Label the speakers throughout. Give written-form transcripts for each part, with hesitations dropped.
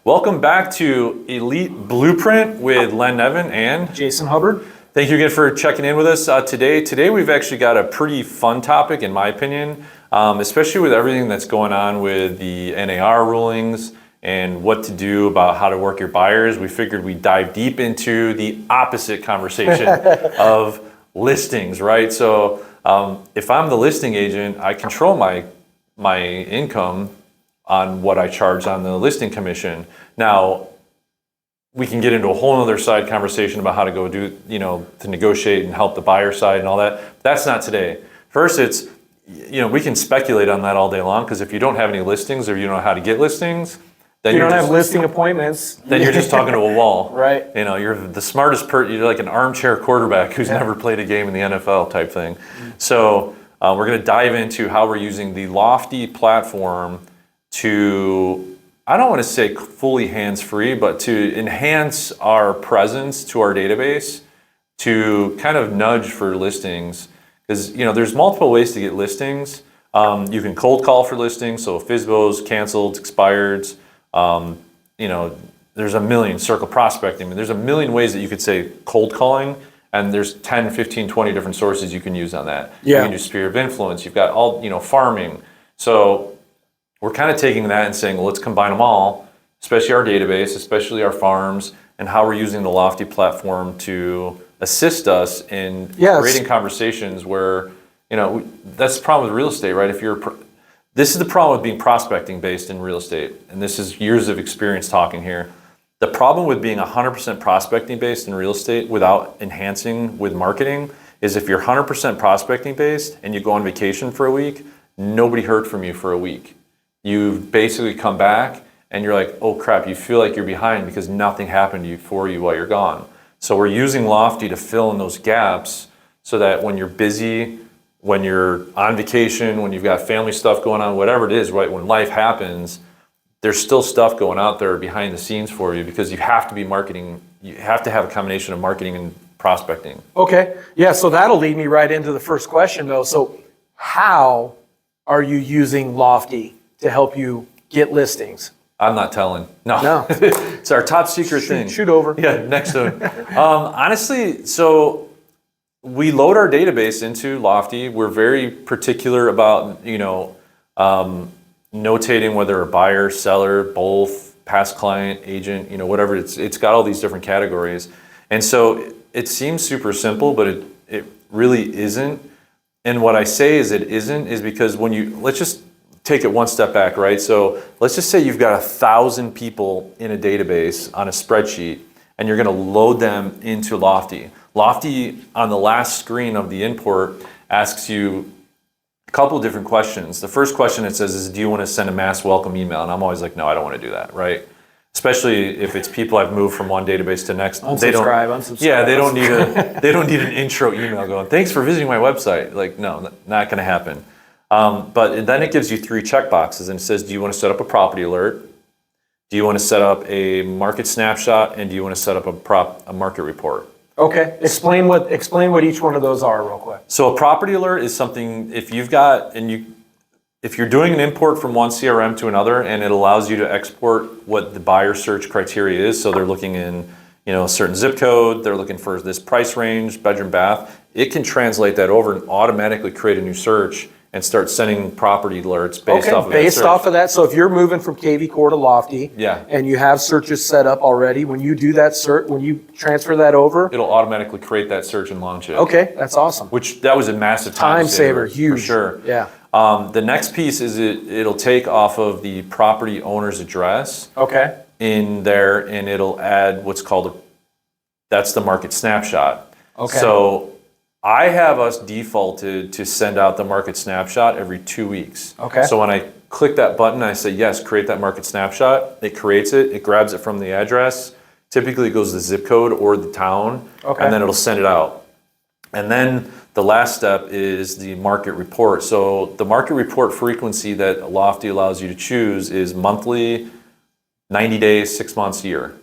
Speaker 1: Welcome back to Elite Blueprint with Len Nevin and
Speaker 2: Jason Hubbard.
Speaker 1: Thank you again for checking in with us today. Today we've actually got a pretty fun topic, in my opinion, especially with everything that's going on with the NAR rulings and what to do about how to work your buyers. We figured we'd dive deep into the opposite conversation of listings, right? So if I'm the listing agent, I control my income on what I charge on the listing commission. Now, we can get into a whole other side conversation about how to go do, to negotiate and help the buyer side and all that. That's not today. First, it's, we can speculate on that all day long, because if you don't have any listings or you don't know how to get listings, then
Speaker 2: you don't have listing appointments.
Speaker 1: Then you're just talking to a wall.
Speaker 2: Right.
Speaker 1: You're the smartest you're like an armchair quarterback who's never played a game in the NFL type thing. So we're going to dive into how we're using the Lofty platform to, I don't want to say fully hands-free, but to enhance our presence to our database, to kind of nudge for listings. Because there's multiple ways to get listings. You can cold call for listings, so FSBOs, canceled, expireds. There's a million, circle prospecting. There's a million ways that you could say cold calling, and there's 10, 15, 20 different sources you can use on that.
Speaker 2: Yeah.
Speaker 1: You can do sphere of influence. You've got all, farming. So we're kind of taking that and saying, well, let's combine them all, especially our database, especially our farms, and how we're using the Lofty platform to assist us in creating conversations where, that's the problem with real estate, right? This is the problem with being prospecting based in real estate, and this is years of experience talking here. The problem with being 100% prospecting based in real estate without enhancing with marketing is if you're 100% prospecting based and you go on vacation for a week, nobody heard from you for a week. You basically come back and you're like, oh crap, you feel like you're behind because nothing happened for you while you're gone. So we're using Lofty to fill in those gaps so that when you're busy, when you're on vacation, when you've got family stuff going on, whatever it is, right, when life happens, there's still stuff going out there behind the scenes for you, because you have to be marketing, you have to have a combination of marketing and prospecting.
Speaker 2: Okay, yeah, so that'll lead me right into the first question though. So how are you using Lofty to help you get listings?
Speaker 1: I'm not telling. No. It's our top secret thing.
Speaker 2: Shoot over.
Speaker 1: Yeah, next one. Honestly, so we load our database into Lofty. We're very particular about, notating whether a buyer, seller, both, past client, agent, whatever. It's got all these different categories. And so it seems super simple, but it really isn't. And what I say is it isn't is because let's just take it one step back, right? So let's just say you've got 1,000 people in a database on a spreadsheet, and you're going to load them into Lofty. Lofty, on the last screen of the import, asks you a couple of different questions. The first question it says is, do you want to send a mass welcome email? And I'm always like, no, I don't want to do that, right? Especially if it's people I've moved from one database to the next.
Speaker 2: Unsubscribe.
Speaker 1: Yeah, they don't need an intro email going, thanks for visiting my website. Like, no, not going to happen. But then it gives you 3 checkboxes, and it says, do you want to set up a property alert? Do you want to set up a market snapshot? And do you want to set up a market report?
Speaker 2: Okay, explain what each one of those are real quick.
Speaker 1: So a property alert is something, if you're doing an import from one CRM to another, and it allows you to export what the buyer search criteria is. So they're looking in, a certain zip code, they're looking for this price range, bedroom, bath. It can translate that over and automatically create a new search and start sending property alerts based off of that
Speaker 2: based
Speaker 1: search.
Speaker 2: off of that. So if you're moving from KV Core to Lofty,
Speaker 1: Yeah.
Speaker 2: and you have searches set up already, when you do that search, when you transfer that over,
Speaker 1: It'll automatically create that search and launch it.
Speaker 2: okay, that's awesome.
Speaker 1: Which that was a massive
Speaker 2: Time saver, huge.
Speaker 1: For sure.
Speaker 2: Yeah.
Speaker 1: The next piece is it'll take off of the property owner's address
Speaker 2: Okay.
Speaker 1: in there, and it'll add what's called that's the market snapshot.
Speaker 2: Okay.
Speaker 1: So I have us defaulted to send out the market snapshot every 2 weeks.
Speaker 2: Okay.
Speaker 1: So when I click that button, I say, yes, create that market snapshot. It creates it. It grabs it from the address. Typically it goes to the zip code or the town.
Speaker 2: Okay.
Speaker 1: And then it'll send it out. And then the last step is the market report. So the market report frequency that Lofty allows you to choose is monthly, 90 days, 6 months, a year.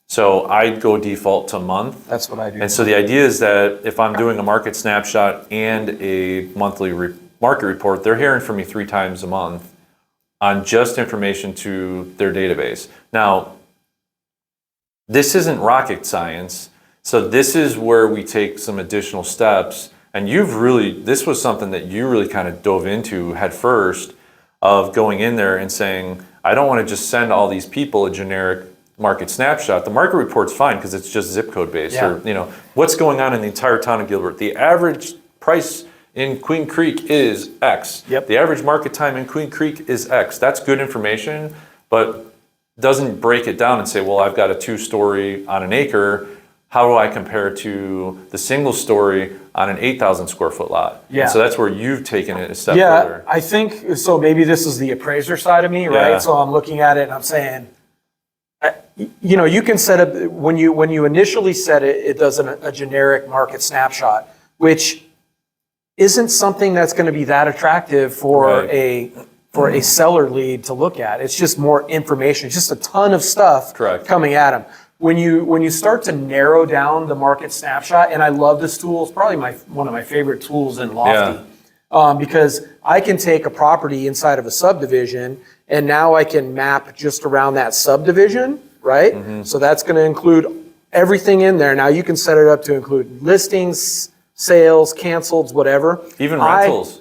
Speaker 1: So I'd go default to month.
Speaker 2: That's what I do.
Speaker 1: And so the idea is that if I'm doing a market snapshot and a monthly market report, they're hearing from me 3 times a month on just information to their database. Now, this isn't rocket science. So this is where we take some additional steps. And this was something that you really kind of dove into head first, of going in there and saying, I don't want to just send all these people a generic market snapshot. The market report's fine because it's just zip code based, or what's going on in the entire town of Gilbert. The average price in Queen Creek is X.
Speaker 2: Yep.
Speaker 1: The average market time in Queen Creek is X. That's good information, but doesn't break it down and say, well, I've got a 2-story on an acre. How do I compare it to the single story on an 8,000 square foot lot?
Speaker 2: Yeah.
Speaker 1: And so that's where you've taken it a step further.
Speaker 2: I think so. Maybe this is the appraiser side of me, right?
Speaker 1: Yeah.
Speaker 2: So I'm looking at it and I'm saying, you can set up, when you initially set it, it does a generic market snapshot, which isn't something that's going to be that attractive for a seller lead to look at. It's just more information. It's just a ton of stuff coming at them. When you start to narrow down the market snapshot, and I love this tool, it's probably one of my favorite tools in Lofty, because I can take a property inside of a subdivision, and now I can map just around that subdivision, right? Mm-hmm. So that's going to include everything in there. Now you can set it up to include listings, sales, canceled, whatever.
Speaker 1: Even rentals.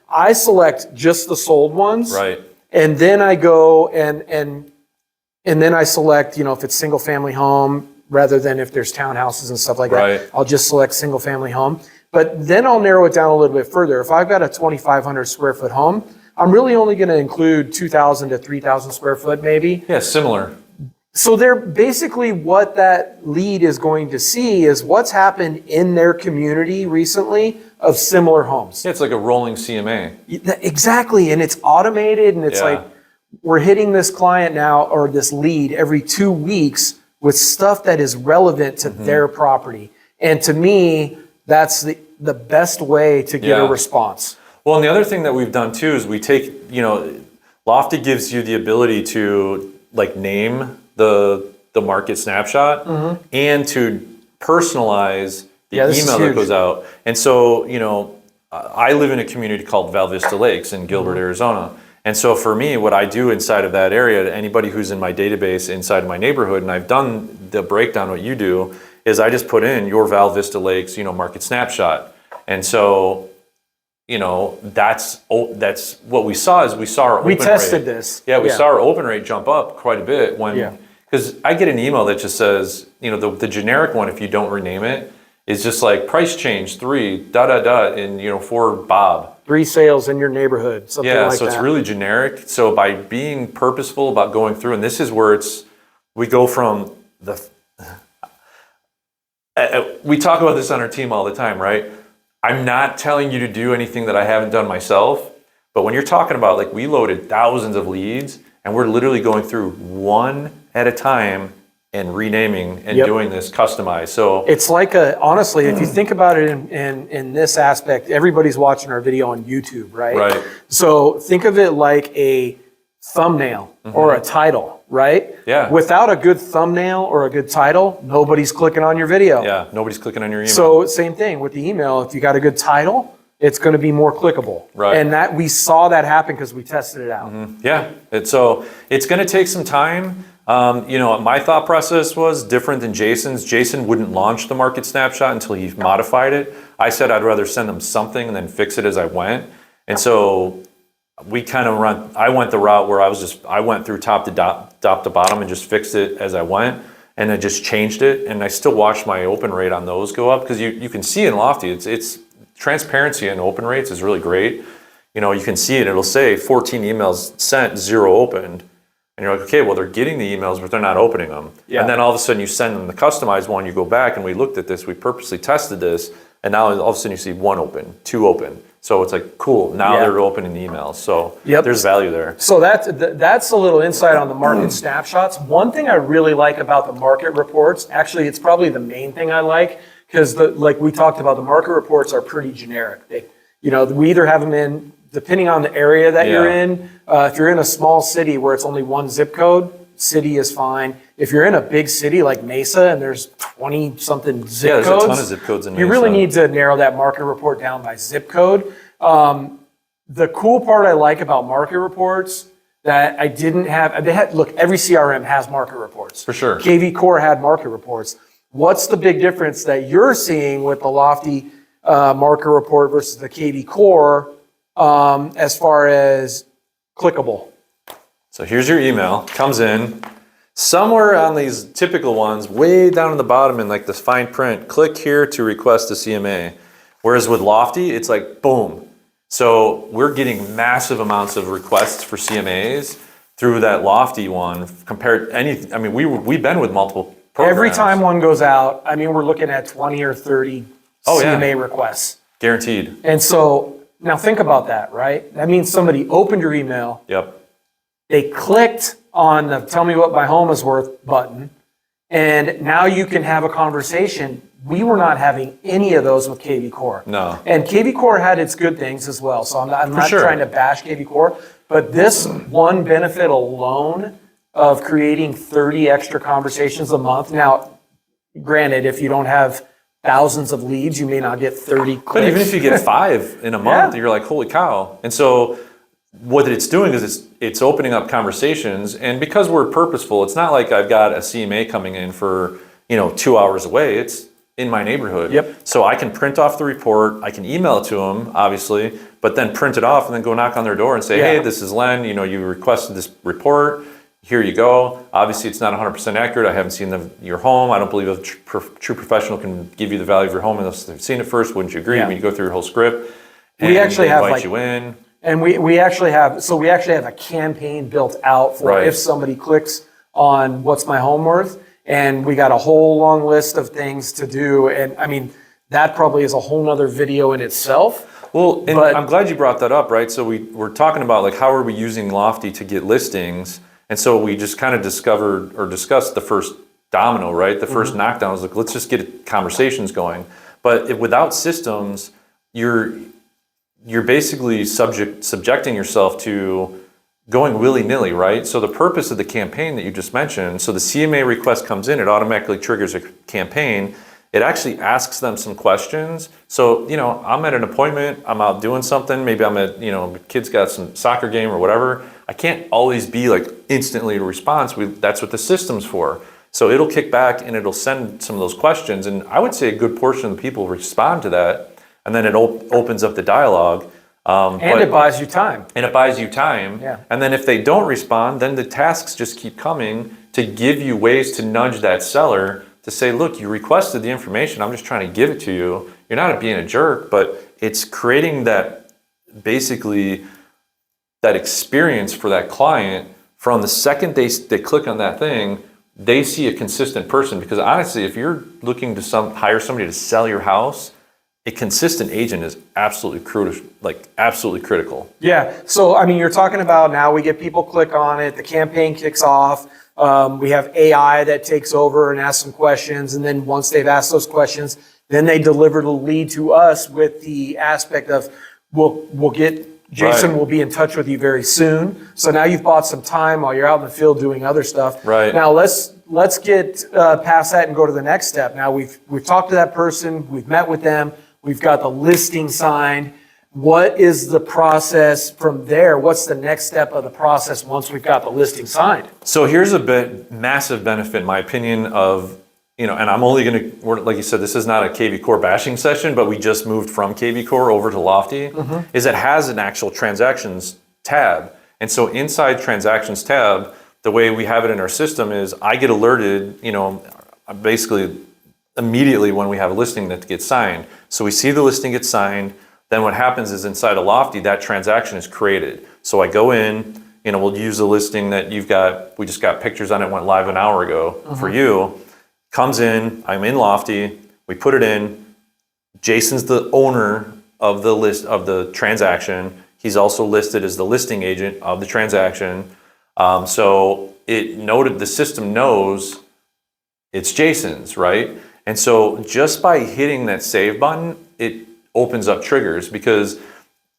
Speaker 2: I select just the sold ones.
Speaker 1: Right.
Speaker 2: And then I go and then I select, if it's single family home, rather than if there's townhouses and stuff like that, I'll just select single family home. But then I'll narrow it down a little bit further. If I've got a 2,500 square foot home, I'm really only going to include 2,000 to 3,000 square foot maybe.
Speaker 1: Yeah, similar.
Speaker 2: So they're basically, what that lead is going to see is what's happened in their community recently of similar homes.
Speaker 1: Yeah, it's like a rolling CMA.
Speaker 2: Exactly, and it's automated, and it's like, we're hitting this client now, or this lead, every 2 weeks with stuff that is relevant to their property. And to me, that's the best way to get a response.
Speaker 1: Well, and the other thing that we've done too is we take, Lofty gives you the ability to name the market snapshot and to personalize the email that goes out. And so, I live in a community called Val Vista Lakes in Gilbert, Arizona. And so for me, what I do inside of that area, anybody who's in my database inside of my neighborhood, and I've done the breakdown, what you do, is I just put in your Val Vista Lakes, market snapshot. And so, that's what we saw is we saw our open rate.
Speaker 2: We tested this.
Speaker 1: Yeah, we saw our open rate jump up quite a bit because I get an email that just says, the generic one, if you don't rename it, is just like price change 3, and for Bob.
Speaker 2: 3 sales in your neighborhood, something like that.
Speaker 1: Yeah, so it's really generic. So by being purposeful about going through, and this is where we go from we talk about this on our team all the time, right? I'm not telling you to do anything that I haven't done myself, but when you're talking about we loaded thousands of leads and we're literally going through one at a time and renaming and doing this customized. So
Speaker 2: it's honestly, if you think about it in this aspect, everybody's watching our video on YouTube, right?
Speaker 1: Right.
Speaker 2: So think of it like a thumbnail or a title, right?
Speaker 1: Yeah.
Speaker 2: Without a good thumbnail or a good title, nobody's clicking on your video.
Speaker 1: Yeah, nobody's clicking on your email.
Speaker 2: So same thing with the email. If you got a good title, it's going to be more clickable.
Speaker 1: Right.
Speaker 2: And we saw that happen because we tested it out.
Speaker 1: Yeah. So it's going to take some time. My thought process was different than Jason's. Jason wouldn't launch the market snapshot until he modified it. I said I'd rather send him something and then fix it as I went. And so I went the route where I went through top to bottom and just fixed it as I went, and then just changed it. And I still watched my open rate on those go up because you can see in Lofty, it's transparency in open rates is really great. You can see it. It'll say 14 emails sent, 0 opened. And you're like, okay, well, they're getting the emails, but they're not opening them. Yeah. And then all of a sudden you send them the customized one, you go back and we looked at this, we purposely tested this, and now all of a sudden you see 1 open, 2 open. So it's like, cool, now they're opening the emails. So there's value there.
Speaker 2: So that's a little insight on the market snapshots. One thing I really like about the market reports, actually it's probably the main thing I like, because like we talked about, the market reports are pretty generic. We either have them in, depending on the area that you're in. If you're in a small city where it's only 1 zip code, city is fine. If you're in a big city like Mesa and there's 20-something zip codes.
Speaker 1: There's a ton of zip codes in Mesa.
Speaker 2: You really need to narrow that market report down by zip code. The cool part I like about market reports that I didn't have. They had, look, every CRM has market reports.
Speaker 1: For sure.
Speaker 2: KV Core had market reports. What's the big difference that you're seeing with the Lofty market report versus the KV Core as far as clickable?
Speaker 1: So here's your email, comes in. Somewhere on these typical ones, way down in the bottom in like this fine print, click here to request a CMA. Whereas with Lofty, it's like boom. So we're getting massive amounts of requests for CMAs through that Lofty one compared I mean, we've been with multiple programs.
Speaker 2: Every time one goes out, I mean, we're looking at 20 or 30 CMA requests.
Speaker 1: Guaranteed.
Speaker 2: And so now think about that, right? That means somebody opened your email.
Speaker 1: Yep.
Speaker 2: They clicked on the tell me what my home is worth button, and now you can have a conversation. We were not having any of those with KV Core.
Speaker 1: No.
Speaker 2: And KV Core had its good things as well. So I'm not trying to bash KV Core, but this one benefit alone of creating 30 extra conversations a month. Now, granted, if you don't have thousands of leads, you may not get 30 clicks.
Speaker 1: But even if you get 5 in a month, you're like, holy cow. And so what it's doing is it's opening up conversations, and because we're purposeful, it's not like I've got a CMA coming in for 2 hours away. It's in my neighborhood.
Speaker 2: Yep.
Speaker 1: So I can print off the report, I can email it to them, obviously, but then print it off and then go knock on their door and say, hey, this is Len, you requested this report, here you go. Obviously it's not 100% accurate, I haven't seen your home, I don't believe a true professional can give you the value of your home unless they've seen it first, wouldn't you agree? I mean, you go through your whole script, and
Speaker 2: we actually have
Speaker 1: invite you in.
Speaker 2: And we actually have a campaign built out for if somebody clicks on what's my home worth, and we got a whole long list of things to do. And I mean, that probably is a whole nother video in itself.
Speaker 1: Well, and I'm glad you brought that up, right? So we're talking about like how are we using Lofty to get listings, and so we just kind of discussed the first domino, right? The first knockdown was like, let's just get conversations going. But without systems, you're basically subjecting yourself to going willy-nilly, right? So the purpose of the campaign that you just mentioned, so the CMA request comes in, it automatically triggers a campaign. It actually asks them some questions. So, I'm at an appointment, I'm out doing something, maybe I'm at, kid's got some soccer game or whatever. I can't always be like instantly a response. That's what the system's for. So it'll kick back and it'll send some of those questions. And I would say a good portion of the people respond to that. And then it opens up the dialogue.
Speaker 2: And it buys you time.
Speaker 1: And it buys you time.
Speaker 2: Yeah.
Speaker 1: And then if they don't respond, then the tasks just keep coming to give you ways to nudge that seller to say, look, you requested the information. I'm just trying to give it to you. You're not being a jerk, but it's creating that, basically, that experience for that client from the second they click on that thing, they see a consistent person. Because honestly, if you're looking to hire somebody to sell your house, a consistent agent is absolutely critical.
Speaker 2: Yeah. So, I mean, you're talking about now we get people click on it, the campaign kicks off. We have AI that takes over and asks some questions. And then once they've asked those questions, then they deliver the lead to us with the aspect of we'll get Jason will be in touch with you very soon. So now you've bought some time while you're out in the field doing other stuff.
Speaker 1: Right.
Speaker 2: Now let's get past that and go to the next step. Now we've talked to that person, we've met with them. We've got the listing signed. What is the process from there? What's the next step of the process once we've got the listing signed?
Speaker 1: So here's a massive benefit, in my opinion, of, and I'm only going to, like you said, this is not a KV Core bashing session, but we just moved from KV Core over to Lofty, is it has an actual transactions tab. And so inside transactions tab, the way we have it in our system is I get alerted, basically immediately when we have a listing that gets signed. So we see the listing get signed, then what happens is inside of Lofty, that transaction is created. So I go in, we'll use the listing that we just got pictures on it, went live an hour ago for you, comes in, I'm in Lofty, we put it in, Jason's the owner of the transaction, he's also listed as the listing agent of the transaction. So the system knows it's Jason's, right? And so just by hitting that save button, it opens up triggers because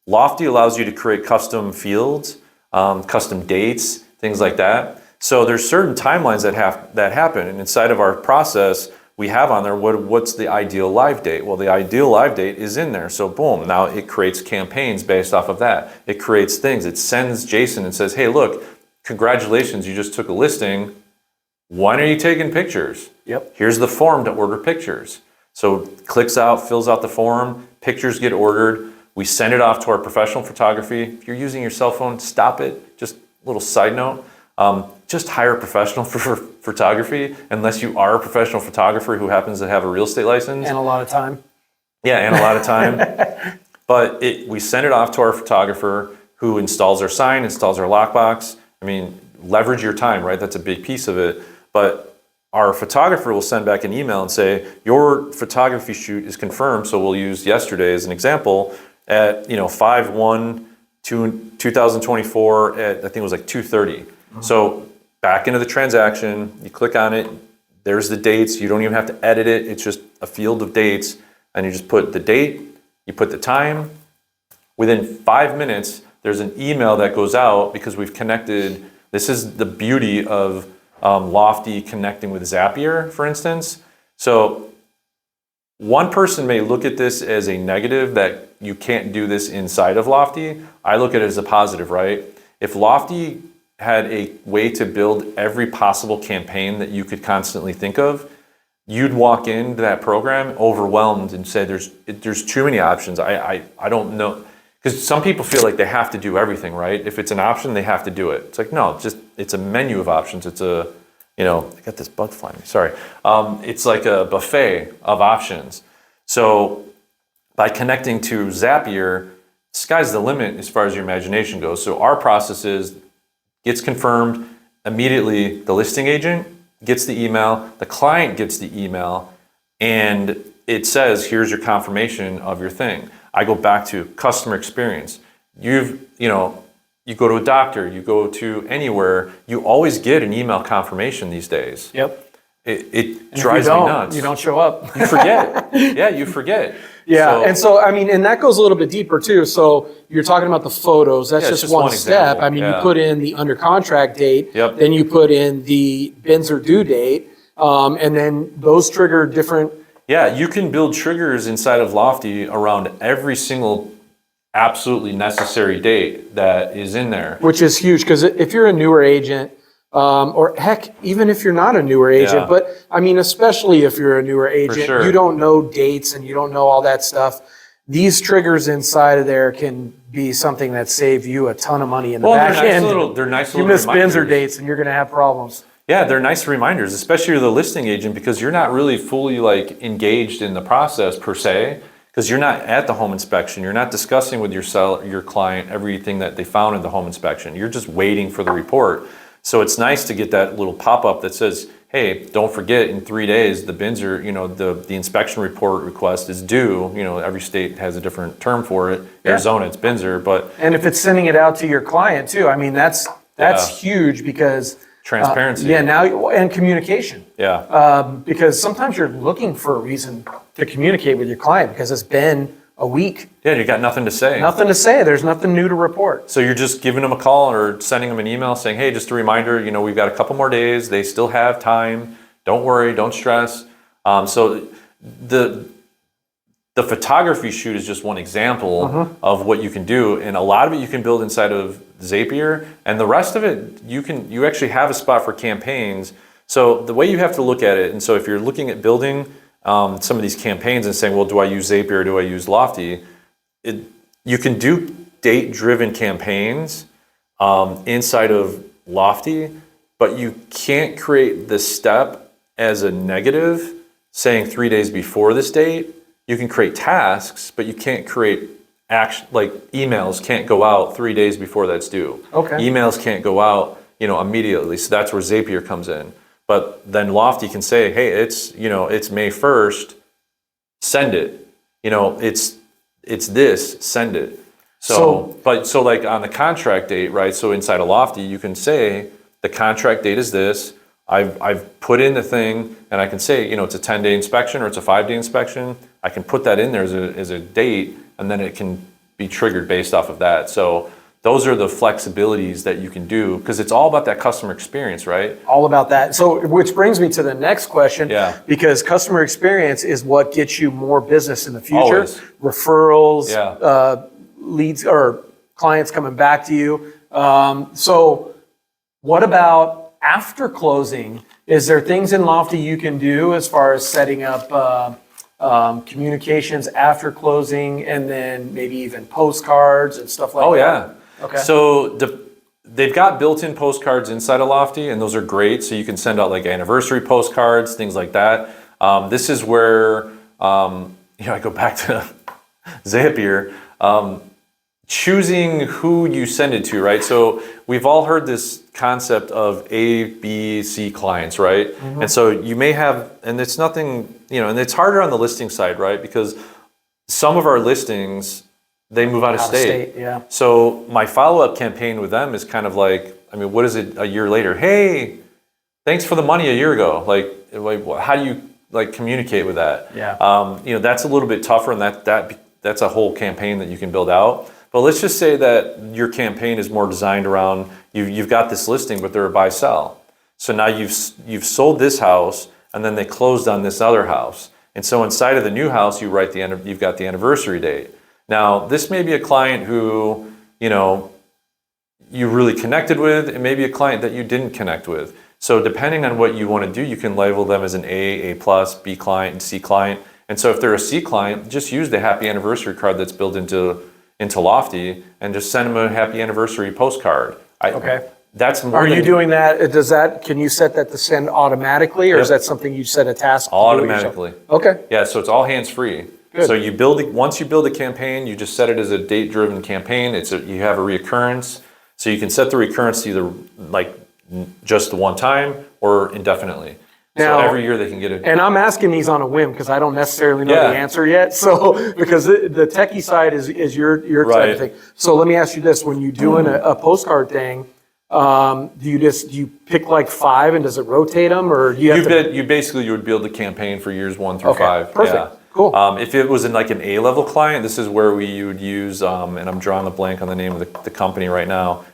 Speaker 1: Lofty allows you to create custom fields, custom dates, things like that. So there's certain timelines that happen. And inside of our process, we have on there what's the ideal live date. Well, the ideal live date is in there. So boom, now it creates campaigns based off of that. It creates things. It sends Jason and says, hey, look, congratulations, you just took a listing. When are you taking pictures?
Speaker 2: Yep.
Speaker 1: Here's the form to order pictures. So clicks out, fills out the form, pictures get ordered. We send it off to our professional photography. If you're using your cell phone, stop it. Just a little side note. Just hire a professional for photography, unless you are a professional photographer who happens to have a real estate license.
Speaker 2: And a lot of time.
Speaker 1: Yeah, and a lot of time. But we send it off to our photographer who installs our sign, installs our lockbox. I mean, leverage your time, right? That's a big piece of it. But our photographer will send back an email and say, your photography shoot is confirmed. So we'll use yesterday as an example at 5/1/2024 at, I think it was like 2:30. So back into the transaction, you click on it, there's the dates. You don't even have to edit it. It's just a field of dates. And you just put the date, you put the time. Within 5 minutes, there's an email that goes out because we've connected. This is the beauty of Lofty connecting with Zapier, for instance. So one person may look at this as a negative, that you can't do this inside of Lofty. I look at it as a positive, right? If Lofty had a way to build every possible campaign that you could constantly think of, you'd walk into that program overwhelmed and say, there's too many options. I don't know. Because some people feel like they have to do everything, right? If it's an option, they have to do it. It's like, no, it's a menu of options. It's I got this bug flying me, sorry. It's like a buffet of options. So by connecting to Zapier, sky's the limit as far as your imagination goes. So our process is, gets confirmed immediately, the listing agent gets the email, the client gets the email, and it says, here's your confirmation of your thing. I go back to customer experience. You go to a doctor, you go to anywhere, you always get an email confirmation these days.
Speaker 2: Yep.
Speaker 1: It drives me nuts.
Speaker 2: You don't show up.
Speaker 1: You forget. Yeah, you forget.
Speaker 2: Yeah, and that goes a little bit deeper too. So you're talking about the photos. That's just one step.
Speaker 1: Example.
Speaker 2: You put in the under contract date.
Speaker 1: Yep.
Speaker 2: Then you put in the bins or due date, and then those trigger different.
Speaker 1: Yeah, you can build triggers inside of Lofty around every single absolutely necessary date that is in there.
Speaker 2: Which is huge, because if you're a newer agent, or heck, even if you're not a newer agent, but I mean, especially if you're a newer agent, you don't know dates and you don't know all that stuff. These triggers inside of there can be something that save you a ton of money in the back end.
Speaker 1: They're nice little
Speaker 2: you miss
Speaker 1: reminders.
Speaker 2: bins or dates and you're going to have problems.
Speaker 1: Yeah, they're nice reminders, especially the listing agent, because you're not really fully engaged in the process per se, because you're not at the home inspection. You're not discussing with your client everything that they found in the home inspection. You're just waiting for the report. So it's nice to get that little pop-up that says, hey, don't forget, in 3 days, the bins are, the inspection report request is due. Every state has a different term for it. Yeah. Arizona, it's BINSR, but.
Speaker 2: And if it's sending it out to your client too, I mean, that's huge, because.
Speaker 1: Transparency.
Speaker 2: And communication.
Speaker 1: Yeah.
Speaker 2: Because sometimes you're looking for a reason to communicate with your client because it's been a week.
Speaker 1: Yeah, you got nothing to say.
Speaker 2: Nothing to say. There's nothing new to report.
Speaker 1: So you're just giving them a call or sending them an email saying, hey, just a reminder, we've got a couple more days. They still have time. Don't worry. Don't stress. So the photography shoot is just one example of what you can do. And a lot of it you can build inside of Zapier. And the rest of it, you actually have a spot for campaigns. So the way you have to look at it, and so if you're looking at building some of these campaigns and saying, well, do I use Zapier or do I use Lofty? You can do date-driven campaigns inside of Lofty, but you can't create the step as a negative saying 3 days before this date. You can create tasks, but you can't create action, like emails can't go out 3 days before that's due.
Speaker 2: Okay.
Speaker 1: Emails can't go out, immediately. So that's where Zapier comes in. But then Lofty can say, hey, it's May 1st, send it. It's this, send it. So like on the contract date, right? So inside of Lofty, you can say the contract date is this. I've put in the thing, and I can say, it's a 10-day inspection or it's a 5-day inspection. I can put that in there as a date, and then it can be triggered based off of that. So those are the flexibilities that you can do, because it's all about that customer experience, right?
Speaker 2: All about that. So, which brings me to the next question.
Speaker 1: Yeah.
Speaker 2: Because customer experience is what gets you more business in the future.
Speaker 1: Always.
Speaker 2: Referrals, leads, or clients coming back to you. So What about after closing? Is there things in Lofty you can do as far as setting up communications after closing, and then maybe even postcards and stuff like that?
Speaker 1: Oh yeah.
Speaker 2: Okay.
Speaker 1: So they've got built-in postcards inside of Lofty, and those are great. So you can send out like anniversary postcards, things like that. This is where I go back to Zapier. Choosing who you send it to, right? So we've all heard this concept of A, B, C clients, right? Mm-hmm. And so you may have, and it's nothing, and it's harder on the listing side, right? Because some of our listings, they move out of state.
Speaker 2: Yeah.
Speaker 1: So my follow-up campaign with them is kind of like, what is it a year later? Hey, thanks for the money a year ago. Like how do you communicate with that?
Speaker 2: Yeah.
Speaker 1: That's a little bit tougher, and that's a whole campaign that you can build out. But let's just say that your campaign is more designed around, you've got this listing, but they're a buy-sell. So now you've sold this house, and then they closed on this other house. And so inside of the new house, you've got the anniversary date. Now, this may be a client who, you really connected with, and maybe a client that you didn't connect with. So depending on what you want to do, you can label them as an A+, B client, and C client. And so if they're a C client, just use the happy anniversary card that's built into Lofty, and just send them a happy anniversary postcard.
Speaker 2: Okay.
Speaker 1: That's more.
Speaker 2: Are you doing that? Can you set that to send automatically, or is that something you set a task to
Speaker 1: automatically?
Speaker 2: Do okay.
Speaker 1: Yeah, so it's all hands-free. Good. So once you build a campaign, you just set it as a date-driven campaign. You have a reoccurrence, so you can set the recurrence either just the one time or indefinitely.
Speaker 2: Now,
Speaker 1: so every year they can get it.
Speaker 2: And I'm asking these on a whim because I don't necessarily know the answer yet. So because the techie side is your type of thing. So let me ask you this: when you're doing a postcard thing, do you pick like 5 and does it rotate them, or do you
Speaker 1: would build a campaign for years 1 through 5.
Speaker 2: Perfect. Yeah. Cool.
Speaker 1: If it was in like an A-level client, this is where you would use, and I'm drawing a blank on the name of the company right now.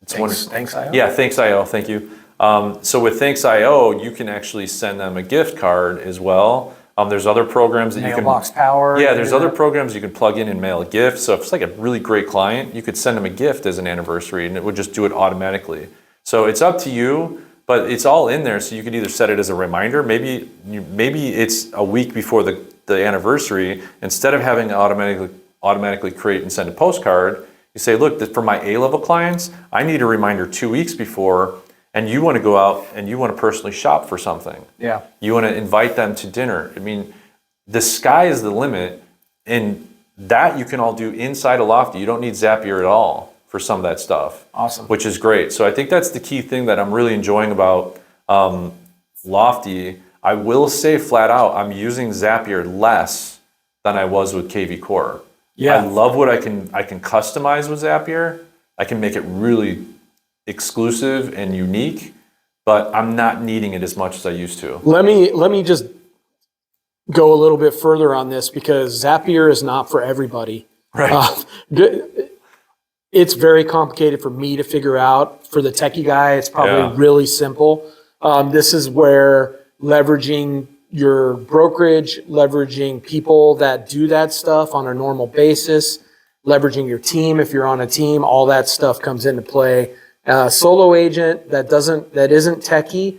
Speaker 2: Thanks.io?
Speaker 1: Yeah, Thanks.io. Thank you. So with Thanks.io, you can actually send them a gift card as well. There's other programs that
Speaker 2: Mailbox Power.
Speaker 1: Yeah, there's other programs you can plug in and mail a gift. So if it's like a really great client, you could send them a gift as an anniversary, and it would just do it automatically. So it's up to you, but it's all in there. So you could either set it as a reminder. Maybe it's a week before the anniversary. Instead of having it automatically create and send a postcard, you say, look, for my A-level clients, I need a reminder 2 weeks before. And you want to go out and you want to personally shop for something.
Speaker 2: Yeah.
Speaker 1: You want to invite them to dinner. The sky is the limit, and that you can all do inside of Lofty. You don't need Zapier at all for some of that stuff.
Speaker 2: Awesome.
Speaker 1: Which is great. So I think that's the key thing that I'm really enjoying about Lofty. I will say flat out, I'm using Zapier less than I was with KV Core.
Speaker 2: Yeah.
Speaker 1: I love what I can customize with Zapier. I can make it really exclusive and unique, but I'm not needing it as much as I used to.
Speaker 2: Let me just go a little bit further on this, because Zapier is not for everybody.
Speaker 1: Right.
Speaker 2: It's very complicated for me to figure out. For the techie guy, it's probably really simple. This is where leveraging your brokerage, leveraging people that do that stuff on a normal basis, leveraging your team if you're on a team, all that stuff comes into play. Solo agent that isn't techie,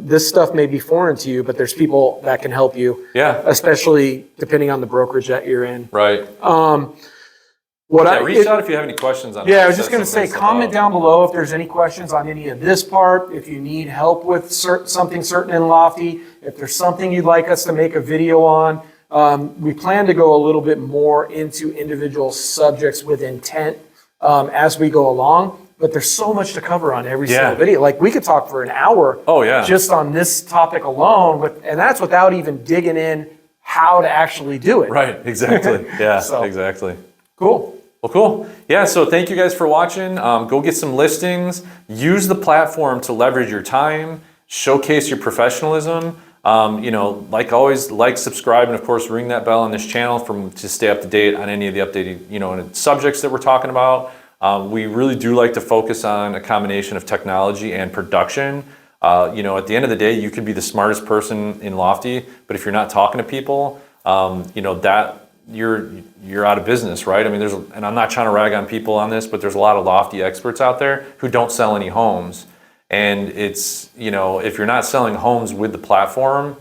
Speaker 2: this stuff may be foreign to you, but there's people that can help you.
Speaker 1: Yeah.
Speaker 2: Especially depending on the brokerage that you're in.
Speaker 1: Right. Reach out if you have any questions on it.
Speaker 2: Yeah, I was just going to say, comment down below if there's any questions on any of this part. If you need help with something certain in Lofty, if there's something you'd like us to make a video on. We plan to go a little bit more into individual subjects with intent as we go along. But there's so much to cover on every single video. Like, we could talk for an hour just on this topic alone, and that's without even digging in how to actually do it.
Speaker 1: Right, exactly. Yeah, exactly.
Speaker 2: Cool.
Speaker 1: Well, cool. Yeah, so thank you guys for watching. Go get some listings. Use the platform to leverage your time, showcase your professionalism. Like always, subscribe, and of course, ring that bell on this channel to stay up to date on any of the updated, subjects that we're talking about. We really do like to focus on a combination of technology and production. At the end of the day, you could be the smartest person in Lofty, but if you're not talking to people, you're out of business, right? I mean, and I'm not trying to rag on people on this, but there's a lot of lofty experts out there who don't sell any homes. And it's, if you're not selling homes with the platform,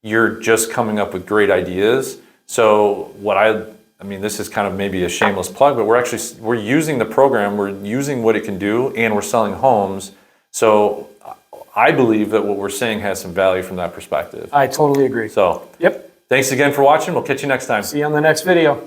Speaker 1: you're just coming up with great ideas. So I mean, this is kind of maybe a shameless plug, but we're using the program, we're using what it can do, and we're selling homes. So I believe that what we're saying has some value from that perspective.
Speaker 2: I totally agree.
Speaker 1: So,
Speaker 2: yep.
Speaker 1: Thanks again for watching. We'll catch you next time.
Speaker 2: See you on the next video.